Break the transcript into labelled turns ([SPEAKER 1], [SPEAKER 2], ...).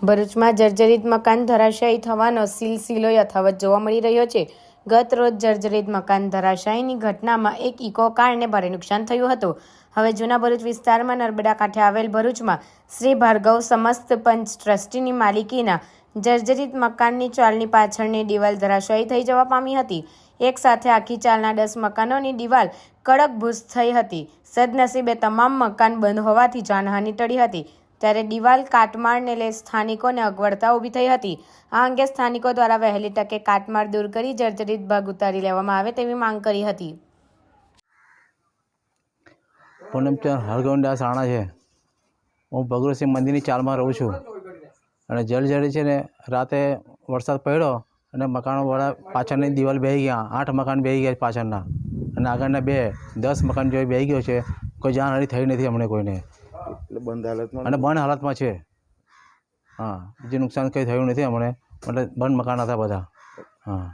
[SPEAKER 1] ભરૂચમાં જર્જરિત મકાન ધરાશાયી થવાનો સિલસિલો યથાવત જોવા મળી રહ્યો છે। ગત રોજ જર્જરિત મકાન ધરાશાયીની ઘટનામાં એક ઇકો કારને ભારે નુકસાન થયું હતું। હવે જૂના ભરૂચ વિસ્તારમાં નર્મદા કાંઠે આવેલ ભરૂચમાં શ્રી ભાર્ગવ સમસ્ત પંચ ટ્રસ્ટીની માલિકીના જર્જરિત મકાનની ચાલની પાછળની દિવાલ ધરાશાયી થઈ જવા પામી હતી। એક સાથે આખી ચાલના 10 મકાનોની દિવાલ કડક ભૂસ થઈ હતી। સદનસીબે તમામ મકાન બંધ હોવાથી જાનહાનિ ટળી હતી, ત્યારે દિવાલ કાટમાળને લઈ સ્થાનિકોને અગવડતા ઊભી થઈ હતી। આ અંગે સ્થાનિકો દ્વારા વહેલી તકે કાટમાળ દૂર કરી જર્જરિત ભાગ ઉતારી લેવામાં આવે તેવી માંગ કરી હતી।
[SPEAKER 2] પૂનમચંદ હરગોવિંદાસ રાણા છે। હું ભગવતસિંહ મંદિરની ચાલમાં રહું છું અને જર્જરિત છે ને રાતે વરસાદ પડ્યો અને મકાનોવાળા પાછળની દિવાલ બેસી ગયા। 8 મકાન બેસી ગયા પાછળના અને આગળના 10 મકાન જેવી બેસી ગયો છે। કોઈ જાનહાનિ થઈ નથી અમને કોઈને, અને બંધ હાલતમાં છે। હા, બીજું નુકસાન કંઈ થયું નથી અમને, મતલબ બંધ મકાન હતા બધા। હા।